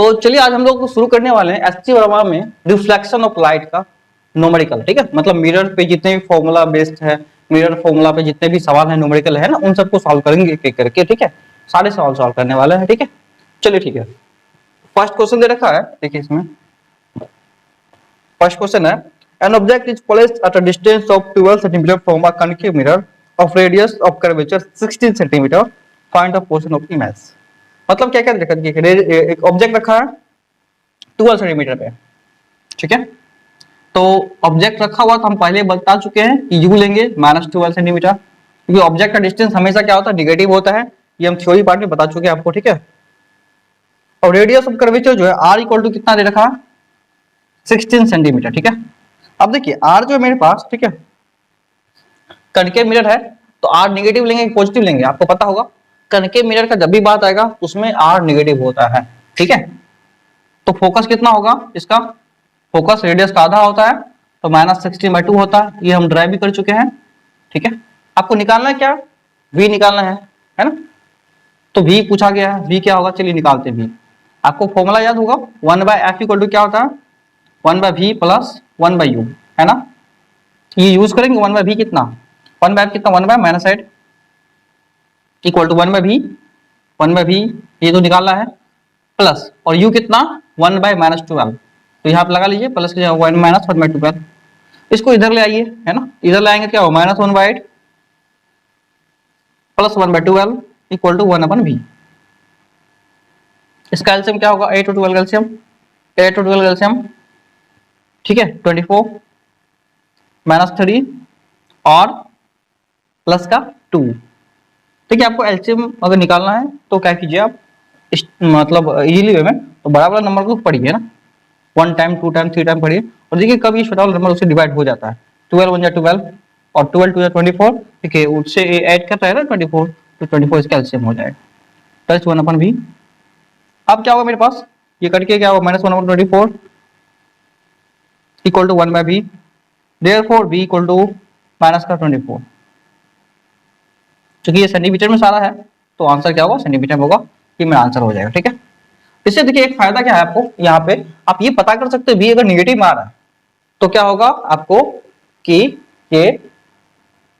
तो चलिए आज हम लोग शुरू करने वाले हैं एसटी वर्मा में रिफ्लेक्शन ऑफ लाइट का न्यूमेरिकल, ठीक है। मतलब मिरर पे जितने भी फॉर्मूला बेस्ड है, मिरर फॉर्मूला पे जितने भी सवाल है न्यूमेरिकल है ना, उन सबको सॉल्व करेंगे एक एक करके, ठीक है। सारे सवाल सॉल्व करने वाले हैं, ठीक है। चलिए ठीक है, फर्स्ट क्वेश्चन दे रखा है, देखिए इसमें फर्स्ट क्वेश्चन है N object is placed at a distance of 12 centimetre from a concave mirror of radius of curvature 16 centimetre, find the portion of image. मतलब क्या क्या रखा है, एक ऑब्जेक्ट रखा है 12 सेंटीमीटर पे, ठीक है। तो ऑब्जेक्ट रखा हुआ तो हम पहले बता चुके हैं कि यू लेंगे -12 सेंटीमीटर, क्योंकि ऑब्जेक्ट का डिस्टेंस हमेशा क्या होता है, निगेटिव होता है। ये हम थ्योरी पार्ट में बता चुके हैं आपको, ठीक है। और रेडियस ऑफ कर्वेचर जो है r इक्वल टू कितना दे रखा है, 16 सेंटीमीटर, ठीक है। अब देखिए r जो है मेरे पास, ठीक है, कनकेव मिरर है तो r नेगेटिव लेंगे पॉजिटिव लेंगे, आपको पता होगा कनकेव मिरर का जब भी बात आएगा उसमें r नेगेटिव होता है, ठीक है। तो फोकस कितना होगा इसका, फोकस रेडियस का आधा होता है तो -16/2 होता है। ये हम ड्राइव भी कर चुके हैं, ठीक है। आपको निकालना है क्या, v निकालना है ना। तो v पूछा गया है, v क्या होगा, चलिए निकालते हैं v। आपको फॉर्मूला याद होगा 1/f इक्वल टू क्या होता है, 1/v प्लस 1/u, है ना। ये यूज करेंगे 1/v कितना, 1/f कितना, 1/-8 इक्वल टू 1/v ये तो निकालना है, प्लस और u कितना 1/-12, तो यहाँ पे लगा लीजिए प्लस के 1/-1/12। इसको इधर ले आइए, है ना, इधर ले आएंगे क्या हो, -1/8 प्लस 1/12 इक्वल टू 1/v। इसका एलसीएम क्या होगा, 8 और 12 एलसीएम, 8 और 12 एलसीएम, ठीक है, 24 -3 और प्लस का 2, ठीक है। आपको एलसीएम अगर निकालना है तो क्या कीजिए आप, मतलब इजीली वे में तो बड़ा वाला नंबर को पढ़िए ना, 1 टाइम 2 टाइम 3 टाइम पढ़िए, और देखिए कब ये छोटा वाला नंबर उससे डिवाइड हो जाता है। 12 1 12 और 12 2 24, ठीक है, उससे ऐड करता है ना 24, तो 24 इसका एलसीएम हो जाएगा प्लस 1/v। अब क्या होगा मेरे पास, ये करके क्या होगा, -1/24 equal to 1/v, therefore v equal to -24। क्योंकि ये सेंटीमीटर में सारा है तो आंसर क्या होगा, सेंटीमीटर में होगा, ये मेरा आंसर हो जाएगा, ठीक है। इससे देखिए एक फायदा क्या है आपको, यहाँ पे आप ये पता कर सकते हैं v अगर निगेटिव आ रहा है तो क्या होगा आपको कि ये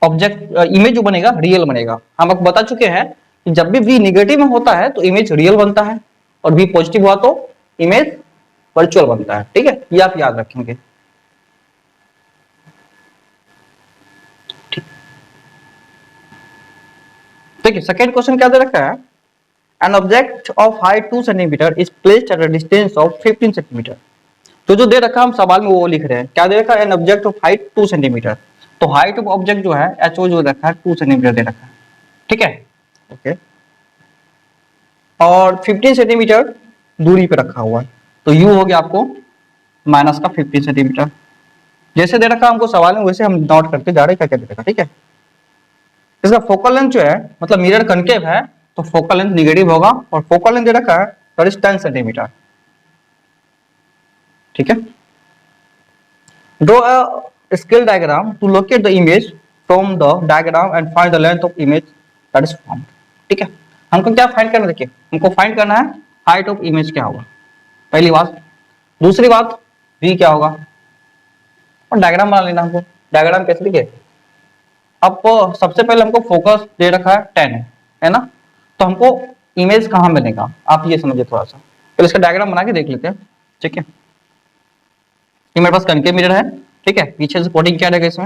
ऑब्जेक्ट इमेज जो बनेगा रियल बनेगा। हम आपको बता चुके हैं कि जब भी v निगेटिव में होता है तो इमेज रियल बनता है, और v पॉजिटिव हुआ तो इमेज वर्चुअल बनता है, ठीक है। ये आप याद रखेंगे। देखिए सेकंड क्वेश्चन क्या दे रखा है, an object of height 2 centimetre is placed at a distance of 15 centimetre. तो जो दे रखा है हम सवाल में वो लिख रहे हैं, क्या दे रखा है, an object of height 2 centimetre. तो हाइट ऑफ ऑब्जेक्ट जो है एचओ जो रखा है 2 सेंटीमीटर दे रखा है, ठीक है, ओके। और 15 सेंटीमीटर दूरी पे रखा हुआ है, तो यू हो गया आपको माइनस का 15 सेंटीमीटर। जैसे दे रखा हमको सवाल में वैसे हम नोट करते जा रहे हैं क्या क्या दे रखा, ठीक है। इसका फोकल लेंथ जो है, मतलब मिरर कनकेव है तो फोकल लेंथ निगेटिव होगा, और फोकल लेंथ दे रखा है 10 सेंटीमीटर, ठीक है। Draw a scale diagram to locate the image from the diagram and find the length of image that is formed, ठीक है। हमको क्या फाइंड करना है, देखिए हमको फाइंड करना है हाइट ऑफ इमेज क्या होगा, पहली बात। दूसरी बात v क्या होगा, और डायग्राम बना लेना हमको। डायग्राम कैसे लिखे, अब सबसे पहले हमको फोकस दे रखा है 10 है ना, तो हमको इमेज कहाँ मिलेगा आप ये समझिए थोड़ा सा। तो इसका डायग्राम बना के देख लेते हैं, ठीक है। ये मेरे पास कनकेव मिरर है, ठीक है, पीछे से कोटिंग क्या रहेगा इसमें,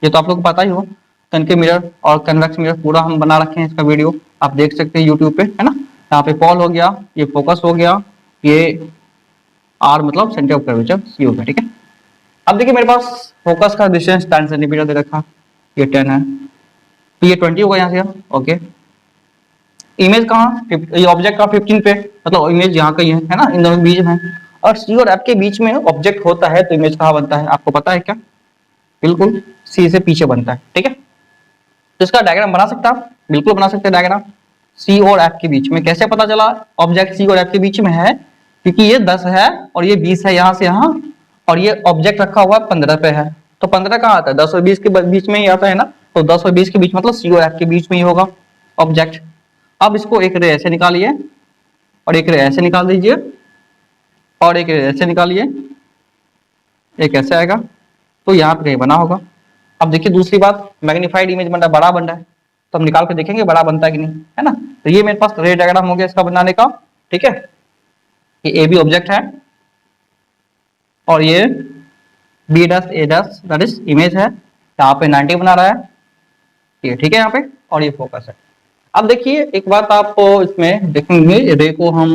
ये तो आप लोग को पता ही हो, कनकेव मिरर और कन्वेक्स मिरर पूरा हम बना रखे हैं, इसका वीडियो आप देख सकते हैं यूट्यूब पे, है ना। यहाँ पे पॉल हो गया, ये फोकस हो गया, ये आर मतलब सेंटर ऑफ कर्वेचर सी हो गया, ठीक है। अब देखिए मेरे पास फोकस का डिस्टेंस 10 सेंटीमीटर दे रखा, ये 10 है, तो ये 20 होगा यहाँ से, ओके। इमेज कहाँ, ये ऑब्जेक्ट का 15 पे, मतलब इमेज यहाँ का ही है ना, इन दोनों बीच में। और सी और एफ के बीच में ऑब्जेक्ट होता है तो इमेज कहाँ बनता है, आपको पता है क्या, बिल्कुल सी से पीछे बनता है, ठीक है। तो इसका डायग्राम बना सकते हैं, बिल्कुल बना सकते हैं डायग्राम सी और एफ के बीच में। कैसे पता चला ऑब्जेक्ट सी और एफ के बीच में है, क्योंकि ये 10 है और ये 20 है यहाँ से यहाँ, और ये ऑब्जेक्ट रखा हुआ 15 पे है, तो 15 कहाँ आता है, 10 और 20 के बीच में ही आता है ना, तो 10 और 20 के बीच मतलब सी और एफ के बीच में ही होगा ऑब्जेक्ट। अब इसको एक रे ऐसे निकालिए, और एक रे ऐसे निकाल दीजिए और एक रे ऐसे निकालिए, एक ऐसे आएगा, तो यहाँ पे कहीं बना होगा। अब देखिए दूसरी बात, मैग्नीफाइड इमेज बन रहा है, बड़ा बन रहा है, तो हम निकाल के देखेंगे बड़ा बनता है कि नहीं, है ना। तो ये मेरे पास रे डायग्राम हो गया इसका बनाने का, ठीक है। ये ए बी ऑब्जेक्ट है और ये B dash A dash that is image है, यहाँ पे 90 बना रहा है ये, ठीक है यहाँ पे, और ये फोकस है। अब देखिए एक बात आप इसमें देखेंगे, रे को हम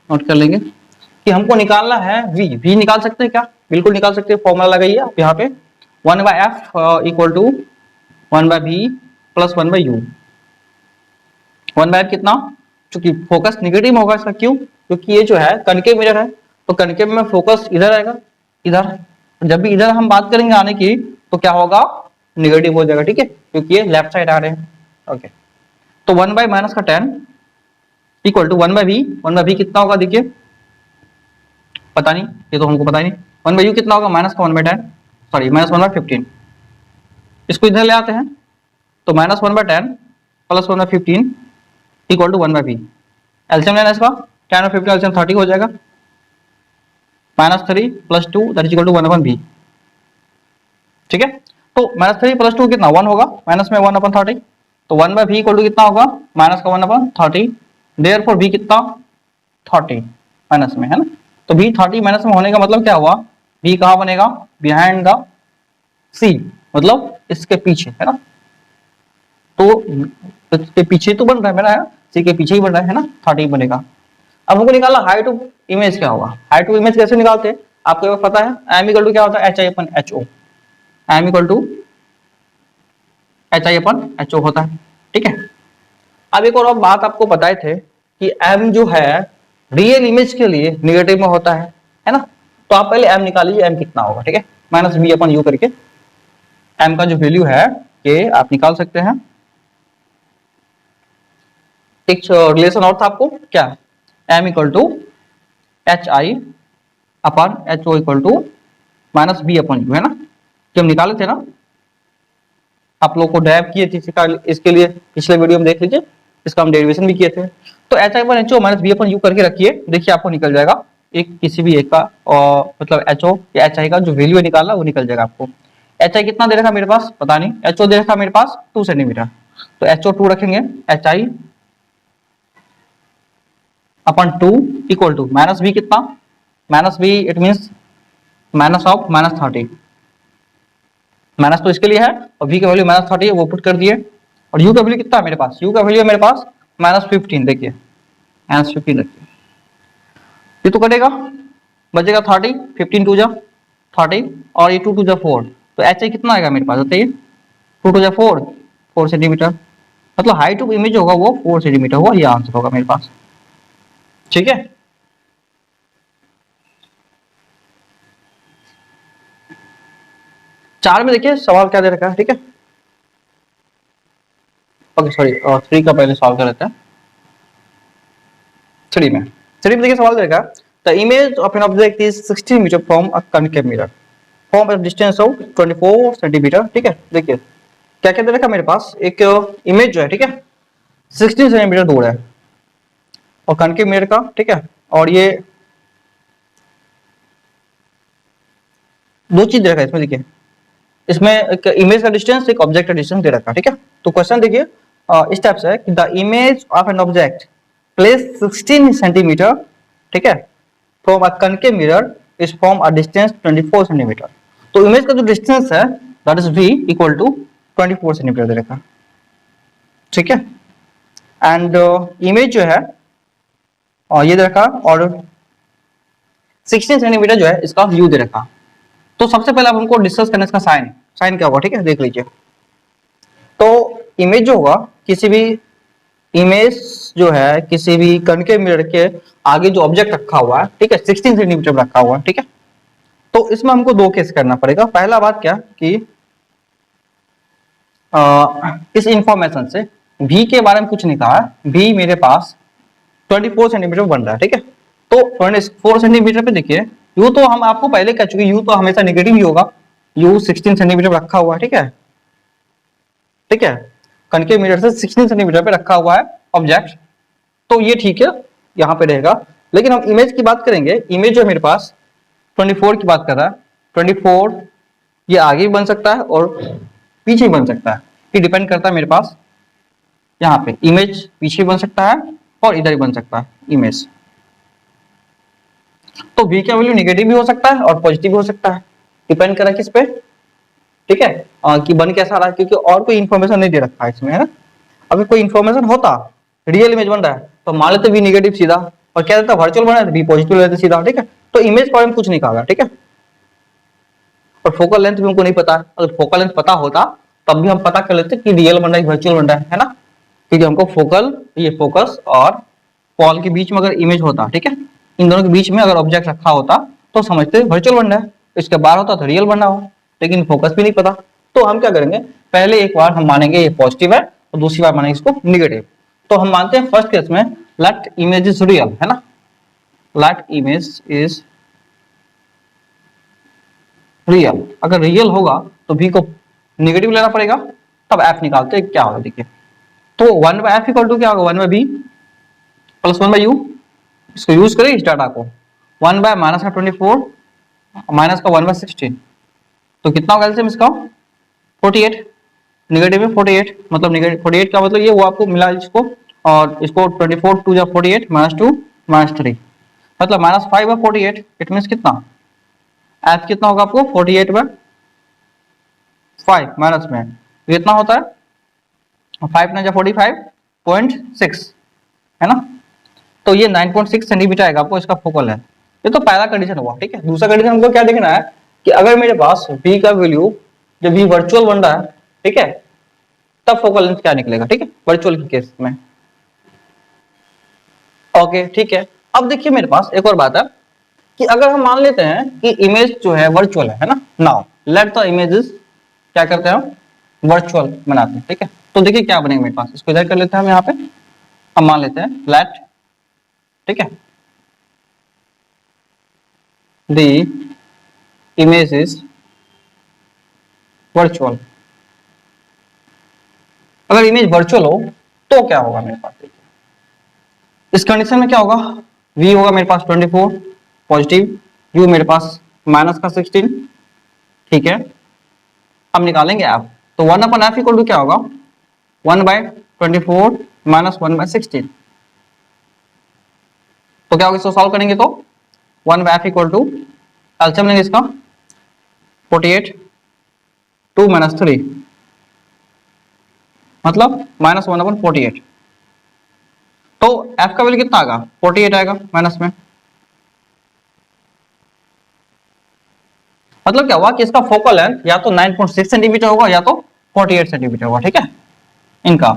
नोट कर लेंगे कि हमको निकालना है वी। वी निकाल सकते हैं क्या? बिल्कुल निकाल सकते हैं, फॉर्मूला लगाइए आप यहाँ पे, 1/f equal to 1/v plus 1/u। 1/f कितना? क्योंकि फोकस निगेटिव होगा इसका, क्यों? क्योंकि ये जो है कनकेव मिरर है, तो कनकेव में फोकस इधर आएगा, इधर। जब भी इधर हम बात करेंगे आने की तो क्या होगा? निगेटिव हो जाएगा, ठीक है, क्योंकि ये लेफ्ट साइड आ रहे हैं। ओके, तो 1/-10 इक्वल टू 1/v। 1/v कितना होगा देखिए, पता नहीं, ये तो हमको पता ही नहीं। 1/u कितना होगा? माइनस का 1/10, सॉरी माइनस 1/15। इसको इधर ले आते हैं, तो minus 1/10 plus 1/15 equal to 1/v। LCM लेना इसका, 10 और 15 एलसीएम 30 हो जाएगा, -3 + 2 that is equal to 1/v, ठीक है। तो -3 + 2 कितना? 1 होगा, माइनस में 1/30, तो 1/v इक्वल टू कितना होगा? माइनस का 1/30। देयरफॉर v कितना? 30 माइनस में, है ना। तो v 30 माइनस में होने का मतलब क्या हुआ? v कहाँ बनेगा? बिहाइंड द c, मतलब इसके पीछे, है ना। तो इसके पीछे तो बन रहा है मेरा, है c के पीछे ही बन रहा है ना, 30 बनेगा। अब हमको निकालना हाइट ऑफ इमेज क्या होगा। हाइट ऑफ इमेज कैसे निकालते हैं आपको पता है? m इक्वल टू क्या होता है? HI/HO। m equal to HI/HO होता है, ठीक है। अब एक और बात आपको बताए थे कि m जो है रियल इमेज के लिए निगेटिव में होता है ना। तो आप पहले m निकाल लीजिए, m कितना होगा, ठीक है। -v/u करके m का जो वैल्यू है ये आप निकाल सकते हैं। एक रिलेशन और था आपको क्या? m equal to HI/HO equal to -v/u, है ना, कि हम निकाले थे ना, आप लोग को डेरिव किए थे इसके लिए, पिछले वीडियो में देख लीजिए, इसका हम डेरिवेशन भी किए थे। तो HI/HO -v/u करके रखिए, देखिए आपको निकल जाएगा एक किसी भी एक का, और मतलब HO या HI का जो वैल्यू है निकालना वो निकल जाएगा आपको। HI कितना दे रखा मेरे पास? पता नहीं। HO दे रखा मेरे पास 2 सेंटीमीटर, तो HO 2 रखेंगे, HI/2 इक्वल टू -v कितना? -v it means minus of -30, minus तो इसके लिए है और v का वैल्यू -30 है, वो पुट कर दिए। और u का वैल्यू कितना है मेरे पास? u का वैल्यू है मेरे पास -15, देखिए -15 रखिए, ये तो कटेगा, बचेगा 30, 15 2 जा 30 और ये 2 2 जा 4, तो HI कितना आएगा मेरे पास बताइए? 2 2 जा 4 सेंटीमीटर, मतलब हाइट ऑफ इमेज होगा वो 4 सेंटीमीटर होगा, ये आंसर होगा मेरे पास, ठीक है। चार में देखिए सवाल क्या दे रखा है, ठीक है। ओके सॉरी, 3 का पहले सॉल्व कर लेते हैं। 3 में देखिए सवाल दे रखा है, the image of an object is 16 metre from a concave mirror from a distance of 24 centimetre, ठीक है। देखिए क्या क्या दे रखा है मेरे पास, एक इमेज जो है, ठीक है, 16 सेंटीमीटर दूर है और कनकेव मिरर का, ठीक है। और ये दो चीज दे रखा है इसमें, देखिए इसमें एक इमेज का डिस्टेंस, एक ऑब्जेक्ट का डिस्टेंस दे रखा है, ठीक है। तो क्वेश्चन देखिए इस टाइप से है कि the image of an object place 16 centimetre, ठीक है, from a concave mirror is from a distance 24 centimetre. तो इमेज का जो डिस्टेंस है that is v equal to 24 centimetre दे रखा, ठीक है। एंड इमेज जो है ये दे रखा और 16 सेंटीमीटर जो है इसका व्यू दे रखा। तो सबसे पहले अब हमको डिस्कस करना इसका साइन क्या होगा, ठीक है, देख लीजिए। तो इमेज जो होगा, किसी भी इमेज जो है किसी भी कनकेव मिरर के आगे जो ऑब्जेक्ट रखा हुआ है, ठीक है, 16 सेंटीमीटर रखा हुआ है, ठीक है। तो इसमें हमको दो केस करना पड़ेगा। पहला बात क्या कि इस इंफॉर्मेशन से v के बारे में कुछ नहीं कहा है, v मेरे पास 24 सेंटीमीटर बन रहा है, ठीक है। तो 24 सेंटीमीटर पे देखिए, u तो हम आपको पहले कह चुके, u तो हमेशा नेगेटिव ही होगा, u 16 सेंटीमीटर रखा हुआ है, ठीक है, कनकेव मिरर से 16 सेंटीमीटर पे रखा हुआ है ऑब्जेक्ट, तो ये ठीक है, यहाँ पे रहेगा। लेकिन हम इमेज की बात करेंगे, इमेज जो है मेरे पास 24 की बात कर रहा है, 24 ये आगे भी बन सकता है और पीछे भी बन सकता है, ये डिपेंड करता है मेरे पास। यहाँ पे इमेज पीछे बन सकता है और इधर ही बन सकता है इमेज। तो v का वैल्यू निगेटिव भी हो सकता है और पॉजिटिव भी हो सकता है, डिपेंड करा किस पे, ठीक है, कि बन कैसा रहा है, क्योंकि और कोई इन्फॉर्मेशन नहीं दे रखा है इसमें, है ना। अगर कोई इन्फॉर्मेशन होता, रियल इमेज बन रहा है, तो मान लेते v निगेटिव सीधा, और क्या देता वर्चुअल बना है v पॉजिटिव लेते सीधा, ठीक है। तो इमेज पर कुछ नहीं कहा, ठीक है। और फोकल लेंथ भी हमको नहीं पता है, अगर फोकल लेंथ पता होता तब भी हम पता कर लेते कि रियल बन रहा है वर्चुअल बन रहा है ना, क्योंकि हमको फोकल, ये फोकस और पॉल के बीच में अगर इमेज होता, ठीक है, इन दोनों के बीच में अगर ऑब्जेक्ट रखा होता तो समझते वर्चुअल बन रहा है, इसके बाहर होता तो रियल बन रहा हो, लेकिन फोकस भी नहीं पता। तो हम क्या करेंगे, पहले एक बार हम मानेंगे ये पॉजिटिव है और दूसरी बार मानेंगे इसको निगेटिव। तो हम मानते हैं फर्स्ट केस में लेट इमेज इज रियल, है ना, लेट इमेज इज रियल। अगर रियल होगा तो v को निगेटिव लेना पड़ेगा, तब f निकालते हैं क्या होगा, देखिए। तो 1/f इक्वल टू क्या होगा, 1/b प्लस 1/u, इसको यूज करें इस डाटा को, 1 माइनस का 24 माइनस का 1/16, तो कितना होगा एलसीएम इसका 48, निगेटिव है 48, मतलब निगेटिव 48 का मतलब ये वो आपको मिला इसको, और इसको 24 2 जा 48 -2 -3, मतलब -5 है 48, इट मींस कितना f कितना होगा आपको 48/5 माइनस में कितना होता है 5 9 जा 45.6, है ना। तो ये 9.6 सेंटीमीटर आएगा आपको इसका फोकल है। ये तो पहला कंडीशन हुआ, ठीक है। दूसरा कंडीशन हमको क्या देखना है कि अगर मेरे पास v का वैल्यू जब v वर्चुअल बन रहा है, ठीक है, तब फोकल लेंथ क्या निकलेगा, ठीक है, वर्चुअल के केस में। ओके ठीक है। अब देखिए मेरे पास एक और बात है कि अगर हम मान लेते हैं कि इमेज जो है वर्चुअल है ना, नाउ लेट द इमेजेस क्या करते हैं हम वर्चुअल बनाते हैं, ठीक है। तो देखिए क्या बनेगा मेरे पास, इसको इधर कर लेते हैं हम, यहाँ पे हम मान लेते हैं लेट, ठीक है, द इमेज इज वर्चुअल। अगर इमेज वर्चुअल हो तो क्या होगा मेरे पास, देखिए इस कंडीशन में क्या होगा, v होगा मेरे पास 24 पॉजिटिव, u मेरे पास माइनस का 16, ठीक है। अब निकालेंगे f, तो 1/f इक्वल टू क्या होगा 1/24 माइनस 1/16, तो क्या होगा, इसको सॉल्व करेंगे तो 1/f इक्वल टू एलसीएम लेंगे इसका 48 2 - 3, मतलब -1/48, तो f का वैल्यू कितना आएगा 48 आएगा माइनस में। मतलब क्या हुआ कि इसका फोकल लेंथ या तो 9.6 सेंटीमीटर होगा या तो 48 सेंटीमीटर होगा, ठीक है इनका।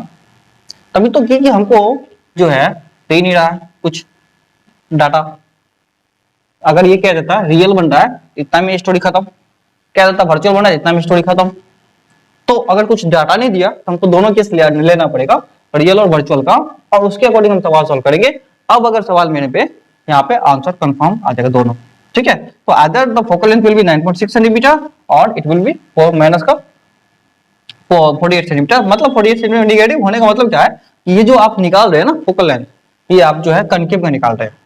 तभी तो क्योंकि हमको जो है दे नहीं रहा है कुछ डाटा, अगर ये कह देता रियल बन रहा है इतना में स्टोरी खत्म, कह देता वर्चुअल बन रहा है इतना में स्टोरी खत्म। तो अगर कुछ डाटा नहीं दिया तो हमको दोनों केस लेना पड़ेगा, रियल और वर्चुअल का, और उसके अकॉर्डिंग हम सवाल सॉल्व करेंगे। अब अगर सवाल मेरे पे यहाँ पे आंसर कंफर्म आ जाएगा दोनों, ठीक है। तो either the focal length will be 9.6 centimetre और इट विल बी माइनस का 48 सेंटीमीटर। मतलब 48 सेंटीमीटर निगेटिव होने का मतलब क्या है कि ये जो आप निकाल रहे हैं ना फोकल लेंथ, ये आप जो है कनकेव का निकाल रहे हैं,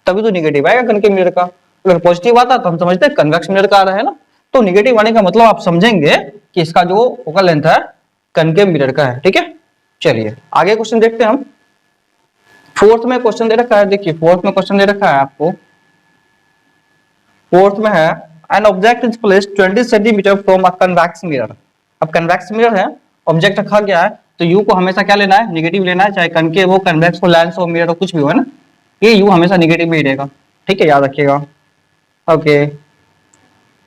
तभी तो निगेटिव आएगा कनकेव मिरर का। अगर पॉजिटिव आता तो हम समझते हैं कन्वेक्स मिरर का आ रहा है ना। तो निगेटिव आने का मतलब आप समझेंगे कि इसका जो फोकल लेंथ है कनकेव मिरर का है, ठीक है। चलिए आगे क्वेश्चन देखते हैं हम। फोर्थ में क्वेश्चन दे रखा है, देखिए फोर्थ में क्वेश्चन दे रखा है आपको, फोर्थ में है N object is placed 20 centimetre from a convex mirror. अब कन्वेक्स मिरर है, ऑब्जेक्ट रखा गया है, तो यू को हमेशा क्या लेना है निगेटिव लेना है, चाहे कनकेव हो कन्वेक्स हो लेंस हो मिरर हो कुछ भी हो, है ना, ये यू हमेशा निगेटिव में ही रहेगा, ठीक है, याद रखिएगा। Okay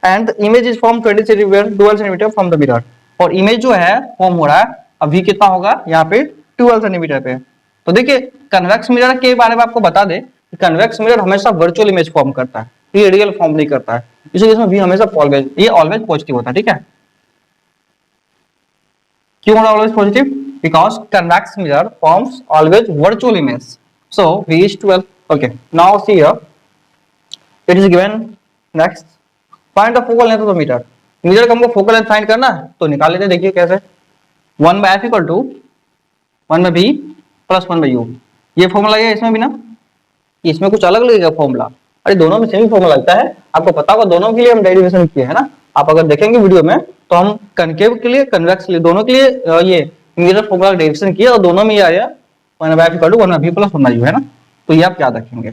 and image is from 20 centimetre 12 centimetre from the mirror, और इमेज जो है फॉर्म हो रहा है अभी कितना होगा यहाँ पे 12 सेंटीमीटर पे। तो देखिए कन्वेक्स मिरर के बारे में आपको बता दे कि कन्वेक्स मिरर हमेशा वर्चुअल इमेज फॉर्म करता है, ये रियल फॉर्म नहीं करता है, इसलिए इसमें भी हमेशा ऑलवेज ये ऑलवेज पॉजिटिव होता है, ठीक है। क्यों होना always positive, because convex mirror forms always virtual image, so v is 12। okay now see here it is given next find the focal length of the mirror। Mirror का हमको focal length find करना है तो निकाल लेते हैं, देखिए कैसे 1/f equal to 1/b plus 1/u, ये फॉर्मूला है इसमें भी ना, इसमें कुछ अलग लगेगा फॉर्मूला? अरे दोनों में सेम फॉर्मूला लगता है, आपको पता होगा, दोनों के लिए हम डेरिवेशन किए है ना। आप अगर देखेंगे वीडियो में तो हम कनकेव के लिए, कन्वेक्स के लिए, दोनों के लिए ये मिरर फॉर्मूला डेरिवेशन किया और दोनों में ये आया 1/f = 1/v + 1/u है ना। तो ये आप याद रखेंगे।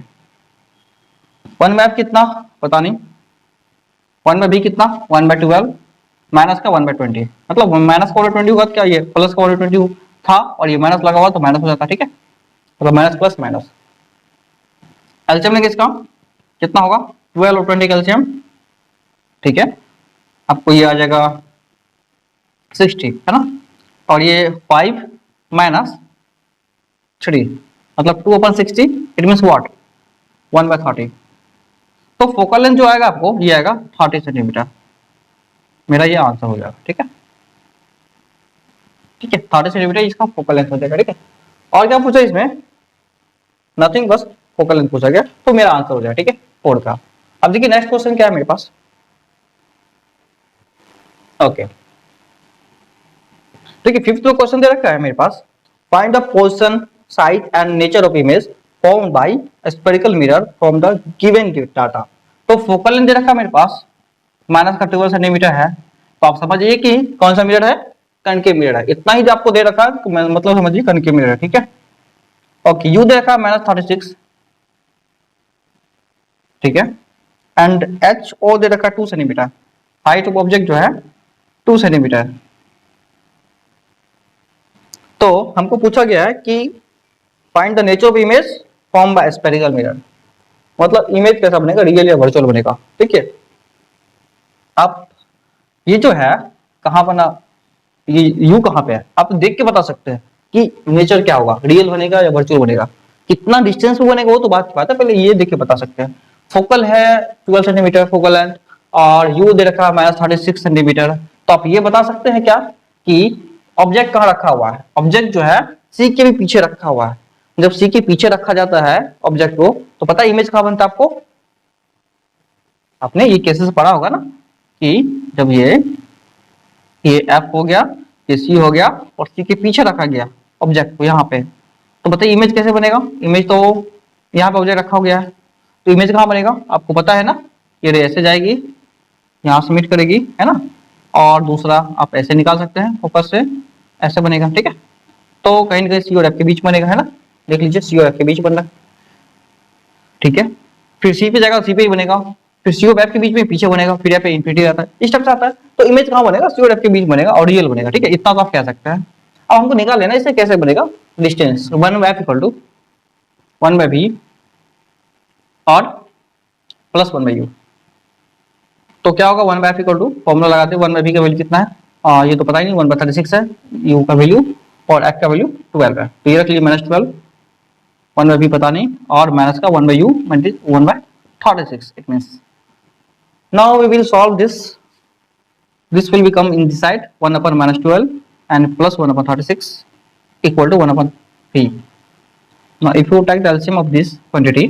1/f कितना पता नहीं, 1/v कितना 1/12 माइनस का 1/20, मतलब माइनस का 1/20 होगा क्या, ये प्लस का 1/20 था और ये माइनस लगा हुआ तो माइनस हो जाता है, ठीक है, मतलब माइनस प्लस माइनस। एलसीएम लेंगे इसका, कितना होगा 12 और 20 का एलसीएम, ठीक है, आपको ये आ जाएगा 60 है ना, और ये 5 माइनस 3 मतलब 2/60, इट मीन्स व्हाट 1/30। तो फोकल लेंथ जो आएगा आपको ये आएगा 30 सेंटीमीटर, मेरा ये आंसर हो जाएगा, ठीक है, ठीक है, 30 सेंटीमीटर इसका फोकल लेंथ हो जाएगा, ठीक है। और क्या पूछा इसमें, नथिंग, बस फोकल लेंथ पूछा गया तो मेरा आंसर हो जाएगा, ठीक है, 4 का। अब देखिए नेक्स्ट क्वेश्चन क्या है मेरे पास, ओके देखिए फिफ्थ क्वेश्चन दे रखा है मेरे पास, find the position size and nature of image formed by spherical mirror from the given data. तो फोकल लेंथ दे रखा है मेरे पास माइनस का 12 सेंटीमीटर है, तो आप समझिए कि कौन सा मिरर है, कनकेव मिरर है, इतना ही जो आपको दे रखा है तो मतलब समझिए कनकेव मिरर है, ठीक है। ओके यू दे रखा है -36, ठीक है, एंड एच ओ दे रखा है 2 सेंटीमीटर, हाइट ऑफ ऑब्जेक्ट जो है 2 सेंटीमीटर। तो हमको पूछा गया है कि find the nature of image form by spherical mirror, मतलब इमेज कैसा बनेगा, रियल या वर्चुअल बनेगा, ठीक है। आप ये जो है कहां बना, ये यू कहां पे है, आप देख के बता सकते हैं कि नेचर क्या होगा, रियल बनेगा या वर्चुअल बनेगा, कितना डिस्टेंस में बनेगा वो तो बात है, पहले ये देख के बता सकते हैं। फोकल है 12 सेंटीमीटर फोकल लेंथ और यू दे रखा है -36 सेंटीमीटर, तो आप ये बता सकते हैं क्या कि ऑब्जेक्ट कहाँ रखा हुआ है, ऑब्जेक्ट जो है सी के भी पीछे रखा हुआ है। जब सी के पीछे रखा जाता है ऑब्जेक्ट को तो पता है इमेज कहाँ बनता है आपको, आपने ये केसेस पढ़ा होगा ना कि जब ये एफ हो गया, ये सी हो गया और सी के पीछे रखा गया ऑब्जेक्ट को यहाँ पे, तो बताइए इमेज कैसे बनेगा, इमेज तो यहाँ पे ऑब्जेक्ट रखा हो गया है तो इमेज कहाँ बनेगा आपको पता है ना, ये रे ऐसे जाएगी यहाँ से मीट करेगी है ना, और दूसरा आप ऐसे निकाल सकते हैं फोकस से, ऐसे बनेगा, ठीक है। तो कहीं ना कहीं सी और एफ के बीच बनेगा है ना, देख लीजिए सी और एफ के बीच बन रहा है, ठीक है। फिर सी पे जाएगा सी पे ही बनेगा, फिर सी और एफ के बीच में पीछे बनेगा, फिर यहाँ पे इन्फिनिटी आता है, इस टाइप से आता है। तो इमेज कहाँ बनेगा, सी और एफ के बीच बनेगा और रियल बनेगा, ठीक है, इतना तो आप कह सकते हैं। अब हमको निकाल लेना इसे कैसे बनेगा, डिस्टेंस 1/f = 1/v और प्लस 1/u। तो क्या होगा 1/f = फॉर्मूला लगाते हैं, 1/v का वैल्यू कितना है, ये तो पता ही नहीं, 1/36 है, u का वैल्यू और f का वैल्यू 12 है, तो ये रख लीजिए -12, 1/v पता नहीं और माइनस का 1/u 1/36, it means now we will solve this will become in this side 1/-12 and plus 1/36 equal to 1/v. Now if you take the LCM of this quantity,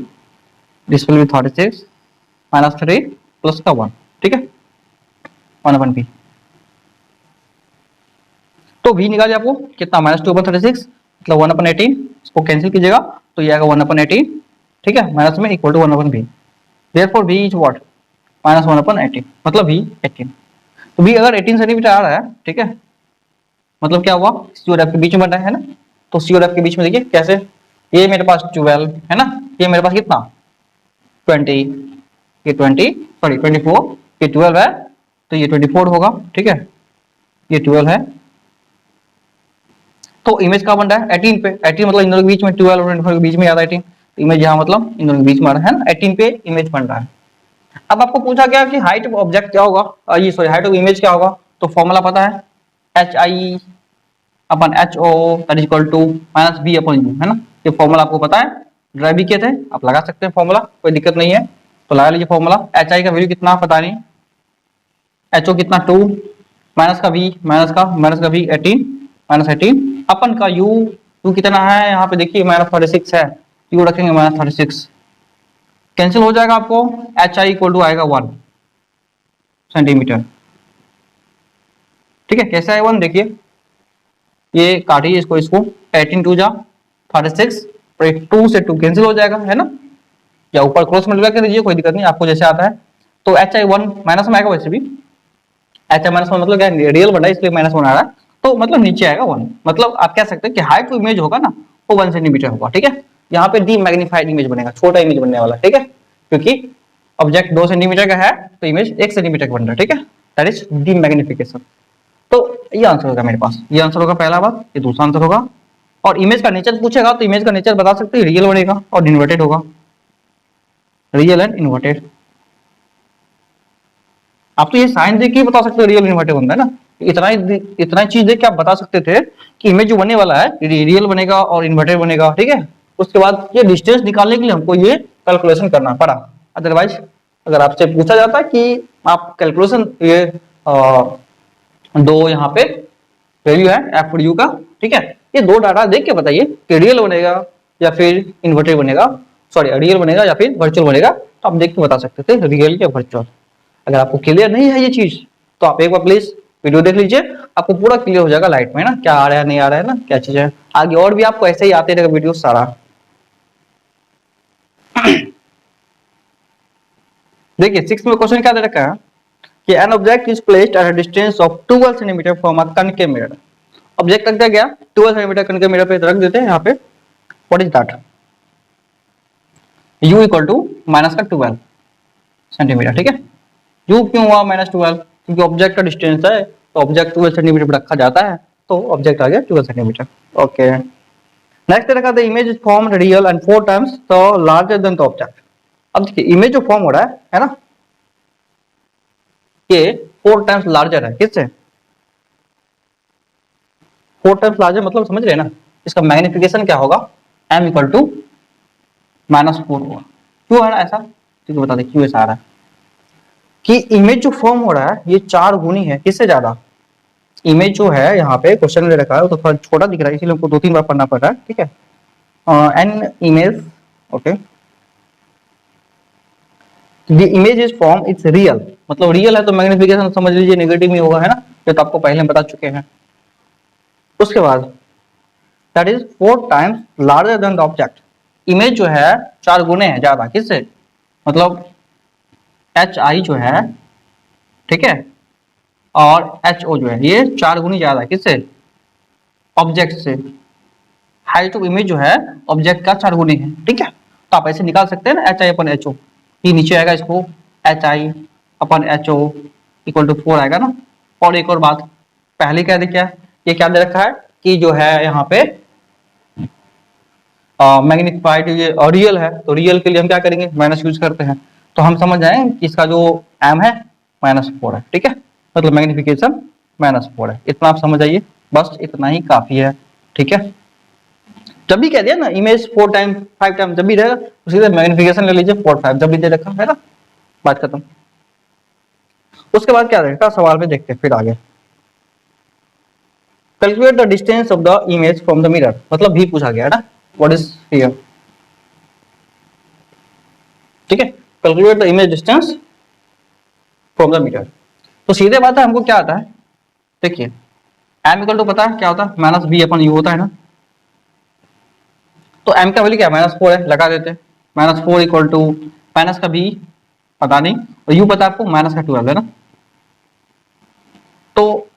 this will be 36 minus 3 plus का 1, ठीक है, 1/v। तो v निकालिए आपको कितना, -2/36 मतलब 1/18, इसको cancel कीजिएगा तो ये आएगा 1/18, ठीक है, माइनस में equal to 1/v, therefore v is what -1/18 मतलब v 18। तो v अगर 18 सेंटीमीटर आ रहा है, ठीक है, मतलब क्या हुआ सी और एफ के बीच में बन रहा है ना, तो सी और एफ के बीच में देखिए कैसे, ये मेरे पास 12 है ना, ये मेरे पास कितना 20, ये 20 सॉरी 24, ये 12 है तो ये 24 होगा, ठीक है, ये 12 है। तो इमेज कहाँ बन रहा है 18 पे, 18 मतलब इन दोनों के बीच में 12 और 24 के बीच में आ रहा है 18, तो इमेज यहाँ मतलब इन दोनों के बीच में आ रहा है ना, 18 पे इमेज बन रहा है। अब आपको पूछा गया कि हाइट ऑफ ऑब्जेक्ट क्या होगा, ये सॉरी हाइट ऑफ इमेज क्या होगा, तो फॉर्मूला पता है HI/HO that is equal to -V/U है ना, ये फॉर्मूला आपको पता है, ड्राइव भी किए थे, आप लगा सकते हैं फॉर्मूला, कोई दिक्कत नहीं है, तो लगा लीजिए फॉर्मूला। HI का वैल्यू कितना पता नहीं, HO कितना 2 माइनस का V 18 -18 अपन का U कितना है यहाँ पे देखिए -36 है, U रखेंगे -36, कैंसिल हो जाएगा, आपको HI = आएगा 1 सेंटीमीटर, ठीक है, कैसे है 1 देखिए, ये काटिए इसको 18 2 जा 36 और 2 से 2 कैंसिल हो जाएगा है ना, या ऊपर क्रॉस मल्टीप्लाई कर दीजिए, कोई दिक्कत नहीं, आपको जैसे आता है। तो एच आई वन माइनस में आएगा, वैसे भी एच आई माइनस वन मतलब क्या, रियल बन रहा है इसलिए माइनस वन आ रहा है, तो मतलब नीचे आएगा वन। मतलब आप कह सकते हैं कि हाइट टू इमेज होगा ना वो 1 सेंटीमीटर होगा, ठीक है। यहाँ पे डी मैग्नीफाइड इमेज बनेगा, छोटा इमेज बनने वाला, ठीक है, क्योंकि ऑब्जेक्ट 2 सेंटीमीटर का है तो इमेज 1 सेंटीमीटर का बन रहा है, ठीक है, दैट इज डी मैग्निफिकेशन। तो ये आंसर होगा मेरे पास, ये आंसर होगा पहला बात, ये दूसरा आंसर होगा। और इमेज का नेचर पूछेगा तो इमेज का नेचर बता सकते हैं, रियल बनेगा और इन्वर्टेड होगा, रियल एंड इन्वर्टेड। आप तो ये साइन देख के बता सकते हो रियल इन्वर्टेड बनता है ना, इतना चीज देख के आप बता सकते थे कि इमेज जो बनने वाला है रियल बनेगा और इन्वर्टेड बनेगा, ठीक है। उसके बाद ये डिस्टेंस निकालने के लिए हमको ये कैलकुलेशन करना पड़ा, अदरवाइज अगर आपसे पूछा जाता कि आप कैलकुलेशन ये दो यहाँ पे वैल्यू है एफ और यू का, ठीक है, ये दो डाटा देख के बताइए कि रियल बनेगा या फिर इन्वर्टेड बनेगा, सॉरी रियल बनेगा या फिर वर्चुअल बनेगा, तो आप देख के बता सकते थे रियल या वर्चुअल। अगर आपको क्लियर नहीं है ये चीज तो आप एक बार प्लीज वीडियो देख लीजिए, आपको पूरा क्लियर हो जाएगा लाइट में ना, क्या आ रहा है नहीं आ रहा है ना, क्या चीज है। आगे और भी आपको ऐसे ही आते रहेगा वीडियो सारा। देखिए 6 में क्वेश्चन क्या दे रखा है कि N object is placed at a distance of 12 centimetre from a concave mirror. Object रख दिया गया 12 सेंटीमीटर कनकेव मिरर पे रख देते हैं यहाँ पे। What is that, u equal to minus का 12 सेंटीमीटर, ठीक है। u क्यों हुआ -12, क्योंकि ऑब्जेक्ट का डिस्टेंस है तो ऑब्जेक्ट 12 सेंटीमीटर पे रखा जाता है, तो ऑब्जेक्ट आ गया 12 सेंटीमीटर। ओके, नेक्स्ट रखा the image is formed real and 4 times the larger than the object. अब देखिए इमेज जो फॉर्म हो रहा है ना, ये 4 टाइम्स लार्जर है, किससे 4 टाइम्स लार्जर, मतलब समझ रहे हैं ना, इसका मैग्निफिकेशन क्या होगा, m इक्वल टू -4 होगा। क्यों है ना ऐसा, क्योंकि बता दे क्यों ऐसा आ रहा है कि इमेज जो फॉर्म हो रहा है ये 4 गुनी है, किससे ज्यादा। इमेज जो है यहाँ पे क्वेश्चन में रखा है तो थोड़ा छोटा दिख रहा है, इसलिए हमको 2-3 बार पढ़ना पड़ रहा है, ठीक है। An image, okay, the image is form it's real, मतलब रियल है तो मैग्निफिकेशन समझ लीजिए नेगेटिव में होगा, है ना, ये तो आपको पहले बता चुके हैं। उसके बाद that is 4 times larger than the object, image जो है 4 गुने है ज्यादा, किससे, मतलब एच आई जो है, ठीक है, और एच ओ जो है ये 4 गुनी ज्यादा है, किससे, ऑब्जेक्ट से। हाइट ऑफ इमेज जो है ऑब्जेक्ट का 4 गुनी है, ठीक है। तो आप ऐसे निकाल सकते हैं ना, एच आई अपन एच ओ, ये नीचे आएगा, इसको एच आई अपन एच ओ इक्वल टू 4 आएगा ना। और एक और बात, पहले क्या देखा है, ये क्या दे रखा है कि जो है यहाँ पे मैग्निफाइड ये रियल है, तो रियल के लिए हम क्या करेंगे, माइनस यूज करते हैं, तो हम समझ जाए कि इसका जो एम है -4 है, ठीक है, मतलब मैग्निफिकेशन -4 है। इतना आप समझ आइए, बस इतना ही काफी है, ठीक है। जब भी कह दिया ना इमेज 4 टाइम 5 टाइम जब भी रहेगा तो सीधे मैग्निफिकेशन ले लीजिए 4 5 जब भी दे रखा है ना, बात खत्म। उसके बाद क्या रहेगा सवाल में, देखते हैं फिर आगे। Calculate the distance of the image from the mirror, मतलब भी पूछा गया है ना, व्हाट इज हियर, ठीक है, calculate the image distance from the mirror. तो सीधे बात है, हमको क्या आता है, देखिए m इक्वल टू पता है क्या होता है, माइनस बी अपन यू होता है ना, तो m का वैल्यू क्या -4 है, लगा देते हैं -4 इक्वल टू माइनस का b पता नहीं और u पता है आपको माइनस का 12 है ना, तो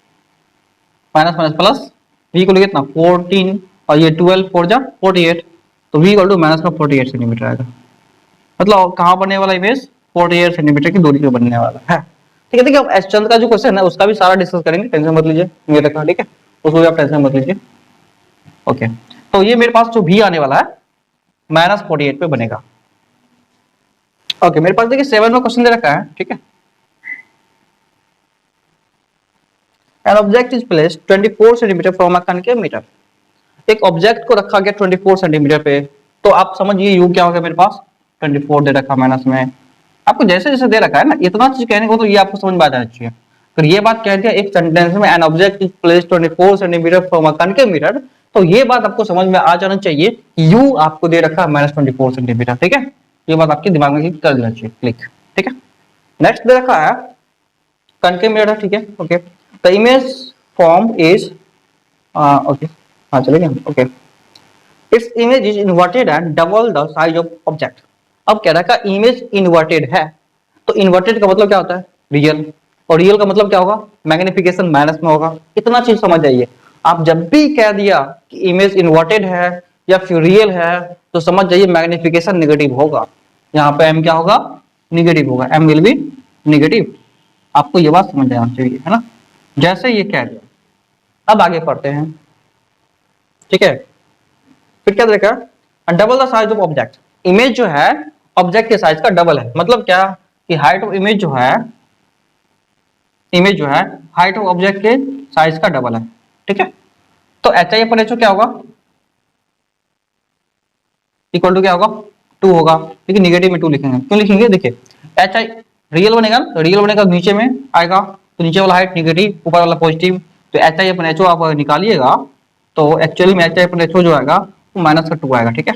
माइनस माइनस प्लस v को कितना 14 और ये 12 4 जा 48, तो v इक्वल टू माइनस का 48 सेंटीमीटर आएगा। मतलब कहाँ बनने वाला इमेज 48 सेंटीमीटर की दूरी पे बनने वाला है, ठीक है। देखिए अब एस चंद का जो क्वेश्चन है उसका भी सारा डिस्कस करेंगे, टेंशन मत लीजिए, मेरे रखा, ठीक है, उसको भी आप टेंशन मत लीजिए। ओके, तो ये मेरे पास जो भी आने वाला है -48 पे बनेगा। ओके, मेरे पास देखिए 7 में क्वेश्चन दे रखा है, ठीक है। N object is placed 24 centimetre from a concave mirror, एक ऑब्जेक्ट को रखा गया 24 सेंटीमीटर पे, तो आप समझिए यू क्या होगा, मेरे पास 24 दे रखा माइनस में, आपको जैसे जैसे दे रखा है ना इतना चीज कहने को, तो ये आपको समझ में आ जाना चाहिए। अगर ये बात कह दिया एक सेंटेंस में, N object is placed 24 centimetre from a concave mirror, तो ये बात आपको समझ में आ जाना चाहिए कि यू आपको दे रखा है -24 सेंटीमीटर, ठीक है। ये बात आपके दिमाग में कर देना चाहिए, क्लिक, ठीक है। नेक्स्ट दे रखा है कनकेव मिरर, ठीक है, okay, the image form is okay, हाँ चलेगा, okay, its image is inverted and double the size of object, अब कह रहा है इमेज इन्वर्टेड है, तो इन्वर्टेड का मतलब क्या होता है, रियल, और रियल का मतलब क्या होगा, मैग्निफिकेशन माइनस में होगा। इतना चीज समझ जाइए। आप जब भी कह दिया कि इमेज इन्वर्टेड है या फिर रियल है, तो समझ जाइए मैग्निफिकेशन नेगेटिव होगा। यहाँ पे एम क्या होगा, निगेटिव होगा, एम विल बी निगेटिव। आपको ये बात समझ जाना चाहिए, है ना, जैसे ये कह दिया। अब आगे पढ़ते हैं, ठीक है। फिर क्या देखा, double the size of object, image जो है ऑब्जेक्ट के साइज का डबल है। मतलब क्या कि हाइट ऑफ इमेज जो है, इमेज जो है हाइट ऑफ ऑब्जेक्ट के साइज का डबल है, ठीक है। तो एच आई अपन एच क्या होगा, इक्वल टू क्या होगा, 2 होगा, ठीक है। निगेटिव में 2 लिखेंगे, क्यों लिखेंगे, देखिए एच आई रियल बनेगा, रियल बनेगा नीचे में आएगा, तो नीचे वाला हाइट निगेटिव, ऊपर वाला पॉजिटिव, तो एच आई अपन एच ओ आप निकालिएगा, तो एक्चुअली में एच आई अपन एच ओ जो आएगा वो माइनस का 2 आएगा, ठीक है।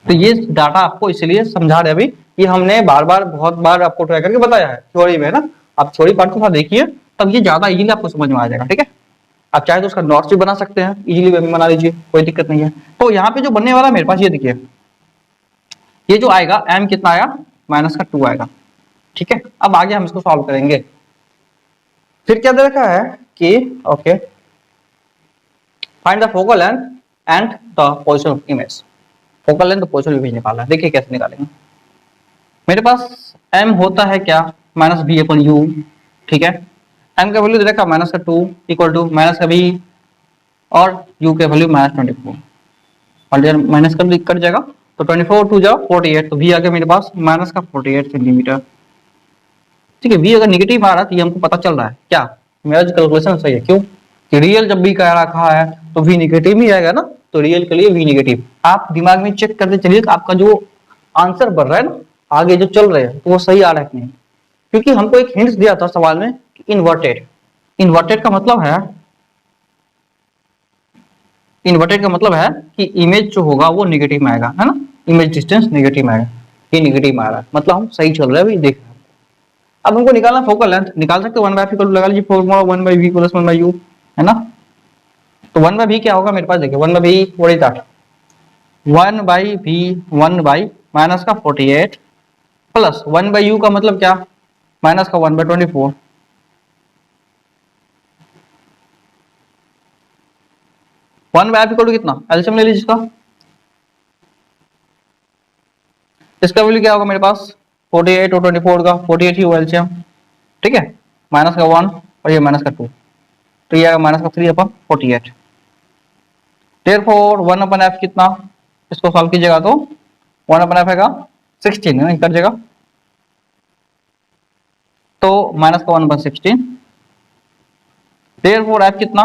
तो ये डाटा आपको इसलिए समझा रहे अभी, ये हमने बार बार बहुत बार आपको ट्राई करके बताया है थ्योरी में, ना। आप थ्योरी पार्ट को देखिए, तब ये ज्यादा इजीली आपको समझ में आ जाएगा, ठीक है। आप चाहे तो उसका नोट्स भी बना सकते हैं, इजीली बना लीजिए, कोई दिक्कत नहीं है। तो यहाँ पे जो बनने वाला मेरे पास ये देखिए, ये जो आएगा m कितना आया, माइनस का 2 आएगा, ठीक है। अब आगे हम इसको सॉल्व करेंगे। फिर क्या दे रखा है कि okay, find the focal length and the position of image. Focal length तो पोजीशन ऑफ इमेज निकालना है, देखिए कैसे निकालेंगे। मेरे पास m होता है क्या, माइनस बी अपन यू, ठीक है। m का वैल्यू दे रखा माइनस का 2 इक्वल टू माइनस का b और u के वैल्यू माइनस 24, और माइनस का कट जाएगा, तो 24 टू जाओ 48, तो v आ गया मेरे पास माइनस का 48 सेंटीमीटर, ठीक है। v अगर निगेटिव आ रहा है तो ये हमको पता चल रहा है क्या, मेरा जो कैलकुलेशन सही है, क्यों कि रियल जब भी कह रखा है तो v निगेटिव ही आएगा ना, तो रियल के लिए v निगेटिव। आप दिमाग में चेक करते चलिए कि आपका जो आंसर बढ़ रहा है ना, आगे जो चल रहे हैं, तो वो सही आ रहा है कि नहीं। क्योंकि हमको एक हिंट दिया था सवाल में कि इन्वर्टेड, इन्वर्टेड का मतलब है, इन्वर्टेड का मतलब है कि इमेज जो होगा वो नेगेटिव में आएगा, है ना, इमेज डिस्टेंस नेगेटिव में आएगा, ये नेगेटिव में आ रहा है, मतलब हम सही चल रहे हैं अभी, देख रहे हैं। अब हमको निकालना फोकल लेंथ, निकाल सकते हो 1/f इक्वल टू लगा लीजिए फॉर्मूला 1/v प्लस 1/u, है ना। तो 1/v क्या होगा मेरे पास, देखिए 1/v what is that, 1/v 1/ minus का 48 प्लस 1/u का मतलब क्या, माइनस का 1/24, 1/f इक्वल टू कितना, एलसीएम ले लीजिए इसका, इसका वैल्यू क्या होगा मेरे पास 48 और 24 का 48 ही हुआ एलसीएम, ठीक है। माइनस का 1 और ये माइनस का 2, तो ये आएगा माइनस का 3 अपन 48। देयरफॉर 1/f कितना, इसको सॉल्व कीजिएगा तो 1/f आएगा 16, है कर जाएगा, तो माइनस का 1/16। देयरफॉर f कितना,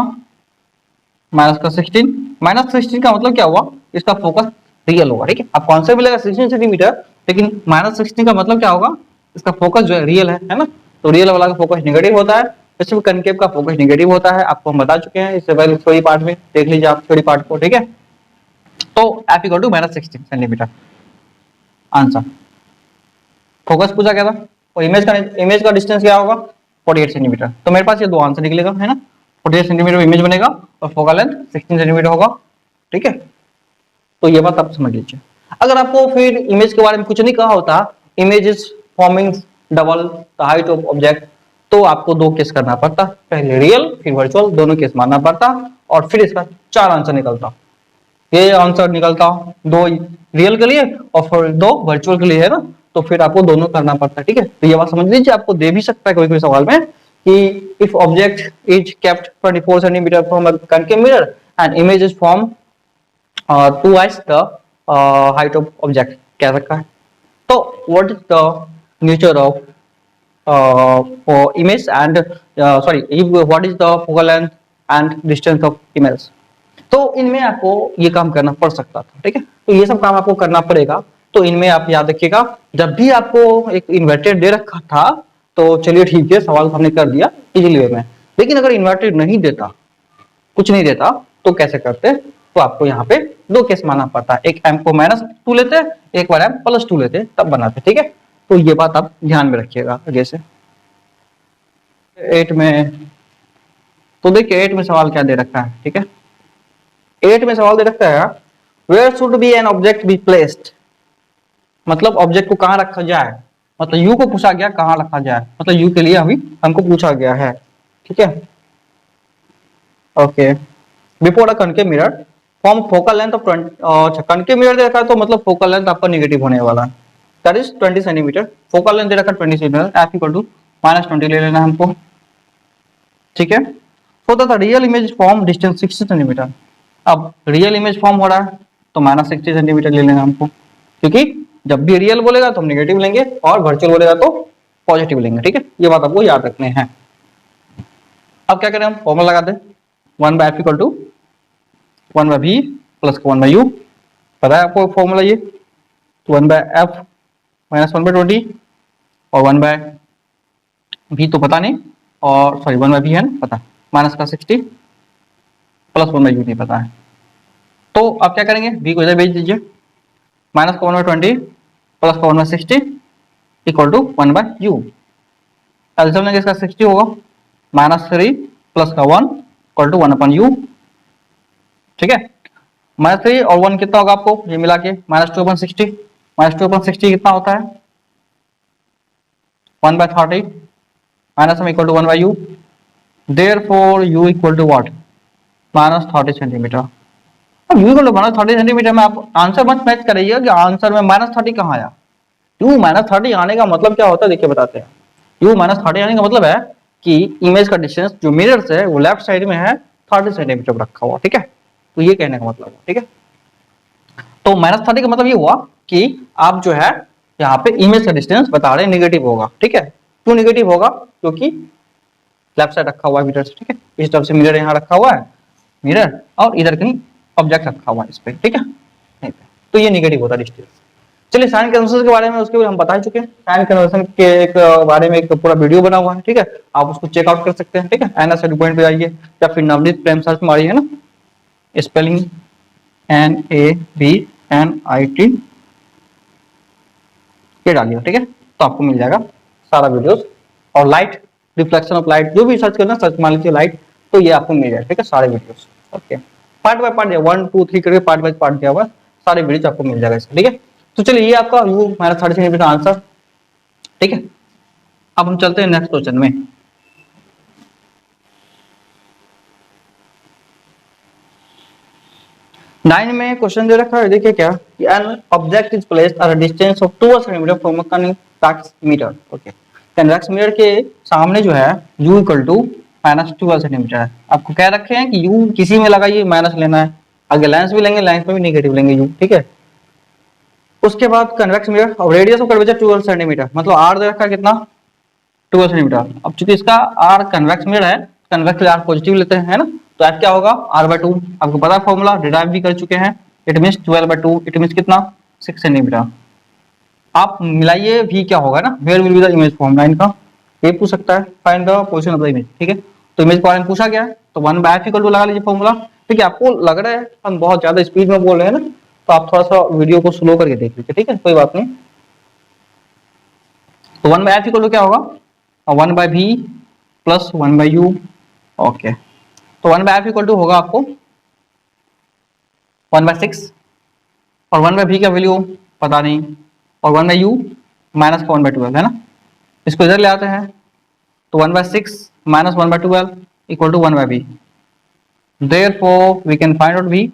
माइनस का 16, माइनस 16 का मतलब क्या हुआ, इसका फोकस रियल होगा, ठीक है। अब कौन सा मिलेगा 16 सेंटीमीटर, लेकिन माइनस 16 का मतलब क्या होगा, इसका फोकस जो है रियल है ना। तो रियल वाला का फोकस नेगेटिव होता है, इसमें कनकेव का फोकस नेगेटिव होता है, आपको हम बता चुके हैं इससे पहले थ्योरी पार्ट में, देख लीजिए आप थ्योरी पार्ट को, ठीक है। तो f equal to minus 16 centimetre answer. Focus पूछा गया था, और इमेज का डिस्टेंस क्या होगा 48 सेंटीमीटर, तो मेरे पास ये दो आंसर निकलेगा, है ना। 48 सेंटीमीटर इमेज बनेगा और फोकल लेंथ 16 सेंटीमीटर होगा, ठीक है। तो ये बात आप समझ लीजिए। अगर आपको फिर इमेज के बारे में कुछ नहीं कहा होता, image is forming double the height of object, तो आपको दो केस करना पड़ता, पहले रियल फिर वर्चुअल, दोनों केस मानना पड़ता, और फिर इसका 4 आंसर निकलता। ये आंसर निकलता 2 रियल के लिए और फिर 2 वर्चुअल के लिए, है ना। तो फिर आपको दोनों करना पड़ता है, ठीक है। तो ये बात समझ लीजिए, आपको दे भी सकता है कोई कोई सवाल में कि if object is kept 24 centimetre from a concave mirror and image is form twice the height of object, कह सकता है। तो what is the nature of for image and what is the focal length and distance of image। तो इनमें आपको ये काम करना पड़ सकता था, ठीक है। तो ये सब काम आपको करना पड़ेगा। तो इनमें आप याद रखिएगा, जब भी आपको एक इन्वर्टेड दे रखा था, तो चलिए ठीक है, सवाल हमने कर दिया इजीली वे में। लेकिन अगर इन्वर्टेड नहीं देता, कुछ नहीं देता, तो कैसे करते, तो आपको यहाँ पे दो केस मानना पड़ता है, एक m को -2 लेते, एक बार m +2 लेते, तब बनाते, ठीक है। तो ये बात आप ध्यान में रखिएगा आगे से। 8 में तो देखिए 8 में सवाल क्या दे रखा है, ठीक है। 8 में सवाल दे रखा है where should be an object be placed, मतलब ऑब्जेक्ट को कहाँ रखा जाए, मतलब यू को पूछा गया कहाँ रखा जाए, मतलब यू के लिए अभी हमको पूछा गया है, ठीक है। Okay, before a concave mirror form focal length of 20, अच्छा कनकेव मिरर दे रखा है तो मतलब फोकल लेंथ आपका नेगेटिव होने वाला है, that is 20 centimetre. Focal length दे रखा है 20 सेंटीमीटर, एफ इक्वल टू -20 ले लेना है हमको, ठीक है। So the real image form distance 60 centimetre. अब रियल इमेज फॉर्म हो रहा है तो -60 सेंटीमीटर ले लेना हमको, क्योंकि जब भी रियल बोलेगा तो हम नेगेटिव लेंगे और वर्चुअल बोलेगा तो पॉजिटिव लेंगे, ठीक है। ये बात आपको याद रखने हैं। अब क्या करें, हम फॉर्मूला लगा दें, 1/f equal to 1/v plus 1/u, पता है आपको फॉर्मूला ये, 1/f माइनस 1/20 और 1/v तो पता नहीं, और सॉरी 1/v है ना पता, माइनस का 60 प्लस 1/u नहीं पता है। तो आप क्या करेंगे, v को इधर भेज दीजिए, माइनस का 1/20 प्लस का 1/60 इक्वल टू 1/u। एल्सियम लेंगे इसका 60 होगा, -3 प्लस का 1 इक्वल टू 1/u, ठीक है। -3 और 1 कितना होगा आपको ये मिला के, -2/60, -2/60 कितना होता है 1/30, माइनस में equal to 1/u, therefore u equal to what, -30 centimetre. अब u इक्वल टू -30 सेंटीमीटर में आप आंसर मत मैच करिएगा कि आंसर में -30 कहाँ आया। u -30 आने का मतलब क्या होता है देखिए बताते हैं। u -30 आने का मतलब है कि इमेज का डिस्टेंस जो मिरर से है वो लेफ्ट साइड में है 30 सेंटीमीटर रखा हुआ, ठीक है। तो ये कहने का मतलब है, ठीक है। तो -30 का मतलब ये हुआ कि आप जो है यहाँ पे इमेज का डिस्टेंस बता रहे हैं नेगेटिव होगा, ठीक है। क्यों नेगेटिव होगा, क्योंकि लेफ्ट साइड रखा हुआ है मिरर से, ठीक है। इस तरफ से मिरर यहाँ रखा हुआ है, मिरर और इधर कहीं ऑब्जेक्ट रखा हुआ है इस पे, ठीक है, नहीं पे। तो ये नेगेटिव होता है डिस्टेंस। चलिए साइन कन्वर्जन के बारे में उसके हम बता चुके हैं, साइन कन्वर्जन के एक बारे में एक पूरा वीडियो बना हुआ है, ठीक है। आप उसको चेकआउट कर सकते हैं, ठीक है। एनएसएड पॉइंट पे जाइए या फिर नवनीत प्रेम सर्च मारिए, है ना, स्पेलिंग NAVNIT ये डालिए, ठीक है। तो आपको मिल जाएगा सारा वीडियोस, और लाइट, रिफ्लेक्शन ऑफ लाइट, जो भी सर्च करना सर्च मान लीजिए लाइट, तो ये आपको मिल जाएगा, ठीक है, सारे videos. Okay, part by part 1 2 3 करके पार्ट बाय पार्ट दिया हुआ है, सारे वीडियोस आपको मिल जाएगा इसमें, ठीक है। तो चलिए ये आपका u -30 सेंटीमीटर आंसर, ठीक है। अब हम चलते हैं नेक्स्ट क्वेश्चन में। 9 में क्वेश्चन दे रखा है, देखिए क्या, N object is placed at a distance of 12 centimetre from a convex mirror. Okay, convex mirror के सामने जो है u इक्वल टू -12 सेंटीमीटर है। आपको कह रखे हैं कि u किसी में लगाइए माइनस लेना है, आगे लेंस भी लेंगे, लेंस में भी नेगेटिव लेंगे u, ठीक है। उसके बाद कन्वेक्स मिरर और रेडियस ऑफ कर्वेचर 12 सेंटीमीटर, मतलब r दे रखा है कितना 12 सेंटीमीटर। अब चूंकि इसका r कन्वेक्स मिरर है, कन्वेक्स r पॉजिटिव लेते हैं, है ना, तो f क्या होगा r/2, आपको पता है फॉर्मूला, डिराइव भी कर चुके हैं। इट मींस 12/2, इट मींस कितना 6 सेंटीमीटर। आप मिलाइए v क्या होगा ना, where will be the image form, line का ये पूछ सकता है, find the position of the image, ठीक है। तो इमेज फॉर्म पूछा गया है तो 1/f इक्वल टू लगा लीजिए फॉर्मूला, ठीक है। आपको लग रहा है हम बहुत ज्यादा स्पीड में बोल रहे हैं ना, तो आप थोड़ा सा वीडियो को स्लो करके देख लीजिए, ठीक है, कोई बात नहीं। तो 1/f इक्वल टू क्या होगा, 1/v प्लस 1/u। ओके, तो 1/f इक्वल टू होगा आपको 1/6, और 1/v का वैल्यू पता नहीं, और 1/u माइनस का 1/12 है ना, इसको इधर ले आते हैं तो 1/6 minus 1/12 equal to 1/v। Therefore we can find out v,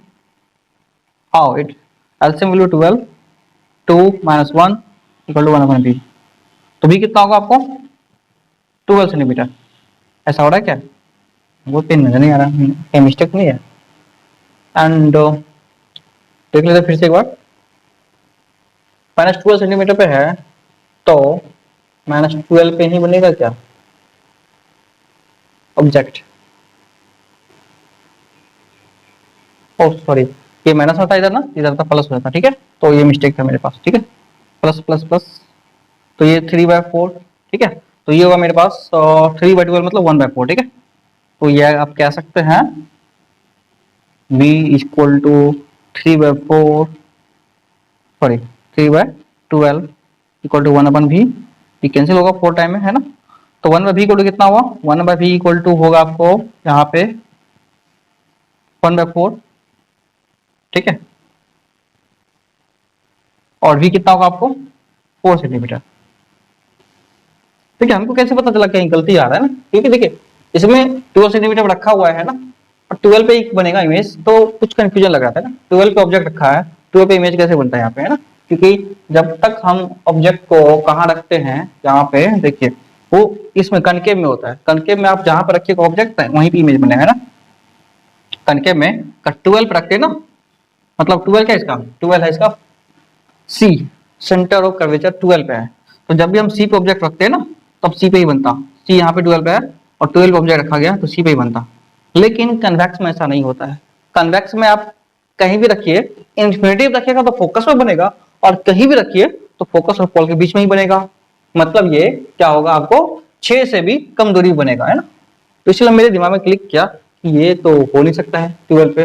how it, LCM value 12, 2 minus 1 equal to 1/v। तो v कितना होगा आपको 12 सेंटीमीटर। ऐसा हो रहा है क्या, वो पेन नजर नहीं आ रहा, कहीं मिस्टेक नहीं है। एंड देख लेते फिर से एक बार, -12 सेंटीमीटर पे है तो -12 पे ही बनेगा क्या ऑब्जेक्ट, ओ सॉरी ये माइनस होता है इधर ना, इधर था प्लस होता था, ठीक है। तो ये मिस्टेक था मेरे पास, ठीक है, प्लस प्लस प्लस, तो ये 3/4, ठीक है। तो ये होगा मेरे पास 3/12 मतलब 1/4, ठीक है। तो ये आप कह सकते हैं b equal to 3/4, sorry 3/12 equal to 1/v, ये कैंसिल होगा 4 टाइम में, है ना। तो 1/v इक्वल टू कितना हुआ, 1/v इक्वल टू होगा आपको यहाँ पे 1/4, ठीक है। और v कितना होगा आपको 4 सेंटीमीटर। ठीक है, हमको कैसे पता चला कहीं गलती आ रहा है ना, क्योंकि देखिए इसमें 12 सेंटीमीटर रखा हुआ है ना, और 12 पे ही बनेगा इमेज, तो कुछ कंफ्यूजन लग रहा था ना, 12 पे ऑब्जेक्ट रखा है, 12 पे इमेज कैसे बनता है यहाँ पे, है ना। क्योंकि जब तक हम ऑब्जेक्ट को कहाँ रखते हैं, यहाँ पे देखिए वो इसमें कनकेव में होता है, कनकेव में आप जहाँ पर रखिएगा ऑब्जेक्ट वहीं पे इमेज बनेगा, है ना। कनकेव में 12 पे रखते हैं ना, मतलब 12 क्या है इसका, 12 है इसका सी, सेंटर ऑफ कर्वेचर 12 पे है, तो जब भी हम सी पे ऑब्जेक्ट रखते हैं ना तब सी पे ही बनता, सी यहाँ पे 12 पे है और 12 पे ऑब्जेक्ट रखा गया तो सी पे ही बनता। लेकिन कन्वेक्स में ऐसा नहीं होता है, कन्वेक्स में आप कहीं भी रखिए, इन्फिनिटिव रखिएगा तो फोकस में बनेगा, और कहीं भी रखिए तो फोकस और पोल के बीच में ही बनेगा। मतलब ये क्या होगा, आपको 6 से भी कम दूरी बनेगा, है ना। तो इसलिए मेरे दिमाग में क्लिक किया कि ये तो हो नहीं सकता है 12 पे।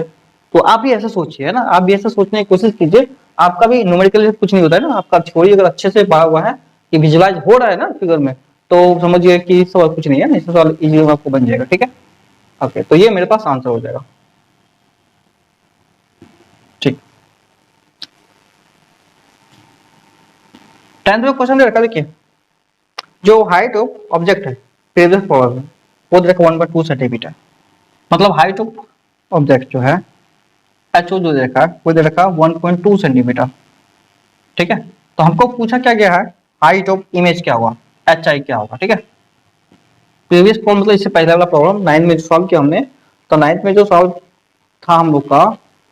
तो आप भी ऐसा सोचिए, है ना, आप भी ऐसा सोचने की कोशिश कीजिए। आपका भी न्यूमेरिकल कुछ नहीं होता है ना, आपका थ्योरी अगर अच्छे से पढ़ा हुआ है कि विजुलाइज हो रहा है ना फिगर में, तो समझिए कि सवाल कुछ नहीं है ना, इससे सवाल इजीली आपको बन जाएगा। ठीक है, ओके, तो ये मेरे पास आंसर हो जाएगा। ठीक, 10th में क्वेश्चन दे रखा, देखिए जो हाइट ऑफ ऑब्जेक्ट है प्रीवियस प्रॉब्लम में वो दे रखा 1.2 सेंटीमीटर, मतलब हाइट ऑफ ऑब्जेक्ट जो है एच ओ जो दे रखा है वो दे रखा 1.2 सेंटीमीटर। ठीक है, तो हमको पूछा क्या गया है, हाइट ऑफ इमेज क्या होगा, एच आई क्या होगा। ठीक है, प्रीवियस प्रॉब्लम मतलब इससे पहले वाला प्रॉब्लम 9 में सॉल्व किया हमने, तो 9th में जो सॉल्व था हम लोग का,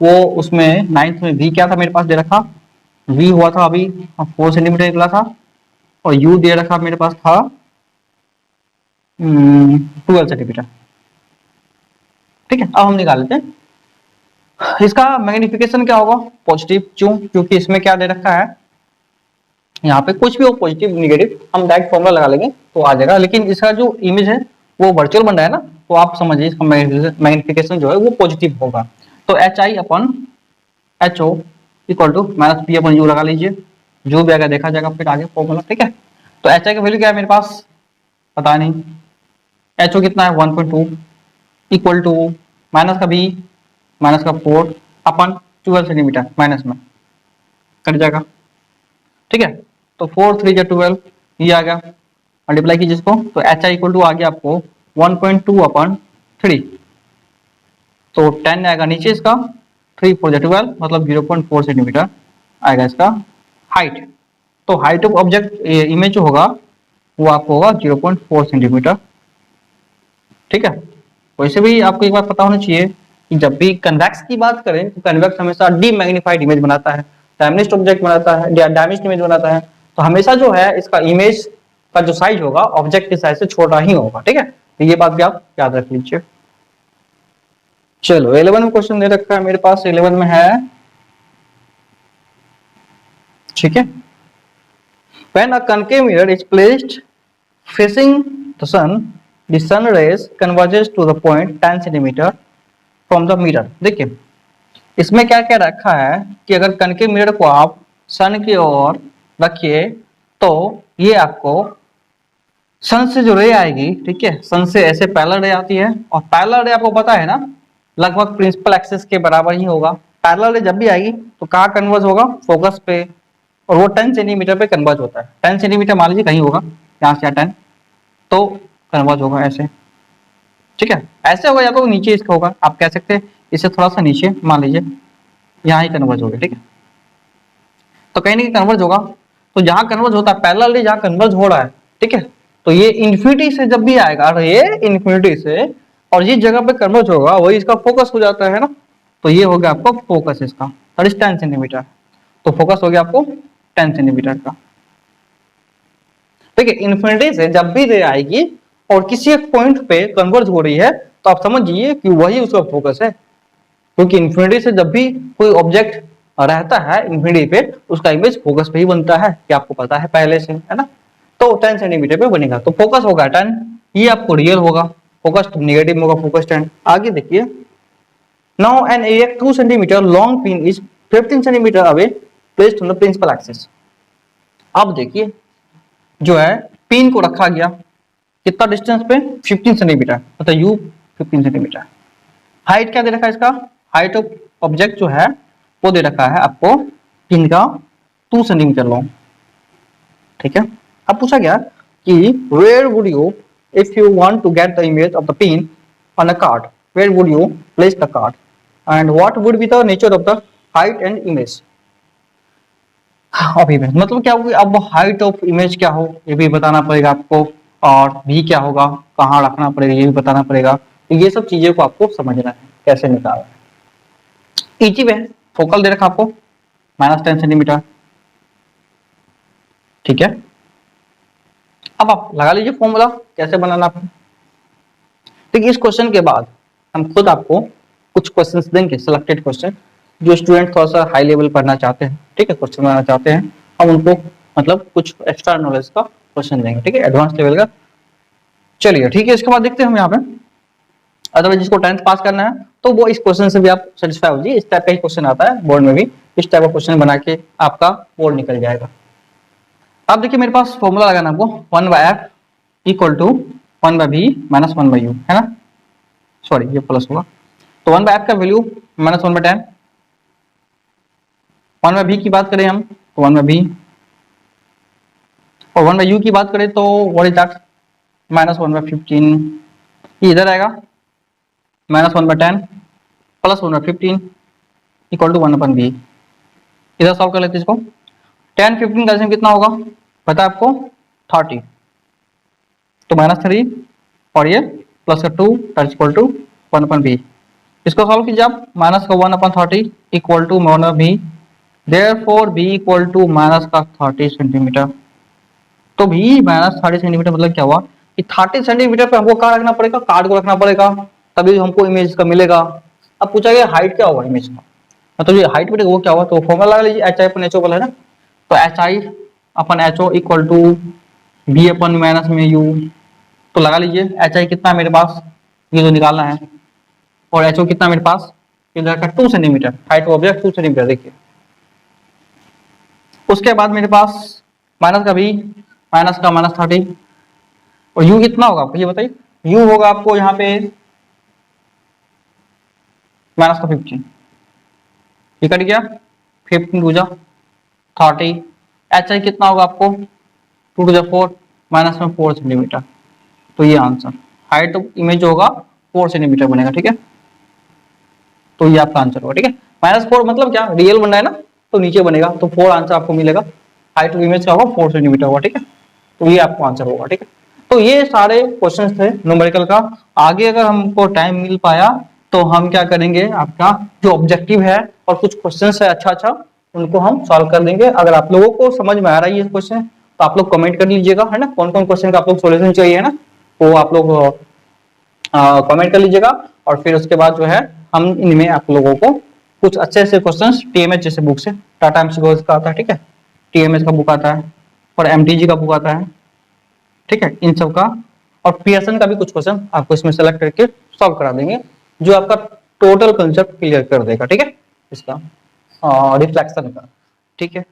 वो उसमें 9th में v क्या था मेरे पास दे रखा, v हुआ था अभी 4 सेंटीमीटर निकला था, और u दे रखा मेरे पास था 12 सेंटीमीटर। ठीक है, अब हम निकाल लेते हैं इसका मैग्निफिकेशन क्या होगा, पॉजिटिव, क्योंकि इसमें क्या दे रखा है, यहाँ पे कुछ भी हो पॉजिटिव निगेटिव हम डायरेक्ट फॉर्मूला लगा लेंगे तो आ जाएगा, लेकिन इसका जो इमेज है वो वर्चुअल बन रहा है ना, तो आप समझिए इसका मैग्निफिकेशन जो है वो पॉजिटिव होगा। तो एच आई अपन H O equal to minus P अपन यू लगा लीजिए, जो भी आगे देखा जाएगा फिर आगे फॉर्मूला। ठीक है, तो एच आई का वैल्यू क्या है मेरे पास पता नहीं, एच ओ कितना है 1.2 इक्वल टू माइनस का बी माइनस का 4 अपन 12 सेंटीमीटर माइनस में कट जाएगा। ठीक है, तो 4 3 जा 12 ये आ गया, मल्टीप्लाई कीजिए इसको, तो एच आई इक्वल टू आ गया आपको 1.2 अपन 3, तो 10 आएगा नीचे इसका, 3 4 जा 12 मतलब 0.4 सेंटीमीटर आएगा इसका हाइट। तो हाइट ऑफ ऑब्जेक्ट इमेज जो होगा वो आपको होगा 0.4 सेंटीमीटर। ठीक है, वैसे भी आपको एक बात पता होना चाहिए कि जब भी कन्वेक्स की बात करें तो कन्वेक्स हमेशा डीमैग्नीफाइड इमेज बनाता है, डायमेंस्ड ऑब्जेक्ट बनाता है या डायमेंस्ड इमेज बनाता है, तो हमेशा जो है इसका इमेज का जो साइज होगा ऑब्जेक्ट के साइज से छोटा ही होगा। ठीक है, तो ये बात भी आप याद रख लीजिए। चलो 11 में क्वेश्चन दे रखा है मेरे पास, 11 में है, ठीक है, when a concave mirror is placed facing the sun rays converges to the point 10 centimeter from the mirror। देखिए इसमें क्या क्या रखा है कि अगर कनकेव मिरर को आप सन की ओर रखिए तो ये आपको सन से जो रे आएगी, ठीक है, सन से ऐसे पैरेलल रे आती है, और पैरेलल रे आपको पता है ना लगभग प्रिंसिपल एक्सिस के बराबर ही होगा। पैरेलल रे जब भी आएगी तो कहाँ कन्वर्ज होगा, फोकस पे, और वो 10 सेंटीमीटर पे कन्वर्ज होता है। 10 सेंटीमीटर मान लीजिए कहीं होगा, यहाँ से 10 तो कन्वर्ज होगा ऐसे। ठीक है, ऐसे होगा या तो नीचे इसका होगा, आप कह सकते हैं इससे थोड़ा सा नीचे मान लीजिए, यहाँ ही कन्वर्ज होगा। ठीक है, तो कहीं ना कहीं कन्वर्ज होगा, तो जहां कन्वर्ज होता है पैरेलल जहां कन्वर्ज हो रहा है, ठीक है, तो ये इन्फिनिटी से जब भी आएगा, और ये इन्फिनिटी से और जिस जगह पे कन्वर्ज होगा वही इसका फोकस हो जाता है ना, तो ये हो गया आपका फोकस इसका, दैट इज 10 सेंटीमीटर, तो फोकस हो गया आपको 10 सेंटीमीटर का। ठीक है, इन्फिनिटी से जब भी रे आएगी और किसी एक पॉइंट पे कन्वर्ज हो रही है तो आप समझिए कि वही उसका फोकस है, क्योंकि इन्फिनिटी से जब भी कोई ऑब्जेक्ट रहता है इन्फिनिटी पे उसका इमेज फोकस पे ही बनता है, कि आपको पता है पहले से, है ना। तो 10 सेंटीमीटर पे बनेगा, तो फोकस होगा 10, ये आपको रियल होगा, फोकस नेगेटिव होगा, फोकस 10। आगे देखिए, now an area 2 centimetre long pin is 15 centimetre away placed on the principal axis. अब देखिए जो है पिन को रखा गया कितना डिस्टेंस पे, 15 सेंटीमीटर, मतलब यू 15 सेंटीमीटर। हाइट क्या दे रखा है इसका, हाइट ऑफ ऑब्जेक्ट जो है वो दे रखा है आपको पिन का 2 सेंटीमीटर लॉन्ग, ठीक है। अब पूछा गया कि where would you if you want to get the image of the pin on a card, where would you place the card and what would be the nature of the height and image of image, मतलब क्या होगी, अब height of image क्या हो ये भी बताना पड़ेगा आपको, और भी क्या होगा, कहाँ रखना पड़ेगा ये भी बताना पड़ेगा। तो ये सब चीजें को आपको समझना है कैसे निकालना है। इजी वे, फोकल दे रखा आपको -10 सेंटीमीटर, ठीक है। अब आप लगा लीजिए फॉर्मूला कैसे बनाना आपको। देखिए इस क्वेश्चन के बाद हम खुद आपको कुछ क्वेश्चंस देंगे, सिलेक्टेड क्वेश्चन, जो स्टूडेंट थोड़ा सा हाई लेवल पढ़ना चाहते हैं, ठीक है, क्वेश्चन बनाना चाहते हैं, हम उनको मतलब कुछ एक्स्ट्रा नॉलेज का क्वेश्चन देंगे, ठीक है, एडवांस लेवल का। चलिए ठीक है, इसके बाद देखते हैं हम यहाँ पे, अदरवाइज जिसको 10th पास करना है तो वो इस क्वेश्चन से भी आप सेटिस्फाई हो जाइए। इस टाइप का ही क्वेश्चन आता है बोर्ड में भी, इस टाइप का क्वेश्चन बना के आपका बोर्ड निकल जाएगा। अब देखिए मेरे पास फॉर्मूला लगाना आपको, 1/f equal to 1/v minus 1/u, है ना, सॉरी ये प्लस होगा। तो 1/f का वैल्यू -1/10, 1/v की बात करें हम तो 1/v, और 1/u की बात करें तो व्हाट इज दैट, -1/15, ये इधर आएगा -1/10 प्लस 1/15 इक्वल टू 1/v। इधर सॉल्व कर लेते हैं इसको, 10 15 का एलसीएम कितना होगा पता है आपको, 30, तो -3 और ये प्लस का 2 दैट इक्वल टू 1/v। इसको सॉल्व कीजिए आप, माइनस का 1/30 equal to 1/v, therefore v equal to minus का 30 सेंटीमीटर। तो v -30 सेंटीमीटर मतलब क्या हुआ कि 30 सेंटीमीटर पे हमको कहाँ रखना पड़ेगा, कार्ड को रखना पड़ेगा, तभी हमको इमेज का मिलेगा। अब पूछा गया हाइट क्या होगा इमेज का, मतलब ये हाइट बेटे वो क्या हुआ, तो फॉर्मूला लगा लीजिए एच आई अपन एच ओ है ना, तो एच आई अपन H O equal to B अपन माइनस में यू, तो लगा लीजिए एच आई कितना है मेरे पास, ये जो निकालना है, और एच ओ कितना मेरे पास इधर का 2 centimetre, height of object 2 centimetre देखिए। उसके बाद मेरे पास माइनस का भी, माइनस का -30, और यू कितना होगा आपको ये बताइए, यू होगा आपको यहाँ पे माइनस का 15, ये कट गया 15 टू जा 30, एच आई कितना होगा आपको 2 टू जा 4 माइनस में 4 सेंटीमीटर, तो ये आंसर हाइट ऑफ इमेज होगा 4 सेंटीमीटर बनेगा, ठीक है। तो ये आपका आंसर होगा, ठीक है। -4 मतलब क्या, रियल बनना है ना, तो नीचे बनेगा, तो 4 आंसर आपको मिलेगा, हाइट ऑफ इमेज का होगा 4 सेंटीमीटर होगा, ठीक है। तो ये आपको आंसर होगा, ठीक है। तो ये सारे क्वेश्चंस थे न्यूमेरिकल का। आगे अगर हमको टाइम मिल पाया तो हम क्या करेंगे, आपका जो ऑब्जेक्टिव है और कुछ क्वेश्चंस है अच्छा अच्छा उनको हम सॉल्व कर देंगे। अगर आप लोगों को समझ में आ रहा है ये क्वेश्चन तो आप लोग कमेंट कर लीजिएगा, है ना, कौन कौन क्वेश्चन का आप लोग सोल्यूशन चाहिए है ना, वो आप लोग कमेंट कर लीजिएगा। और फिर उसके बाद जो है हम इनमें आप लोगों को कुछ अच्छे से क्वेश्चंस टीएमएच जैसे बुक से, टाटा एमसीक्यूज का आता है, ठीक है, टीएमएच का बुक आता है और एमटीजी का बुक आता है, ठीक है, इन सब का, और पीएसएन का भी कुछ क्वेश्चन आपको इसमें सेलेक्ट करके सॉल्व करा देंगे, जो आपका टोटल कंसेप्ट क्लियर कर देगा, ठीक है, इसका रिफ्लेक्शन का, ठीक है।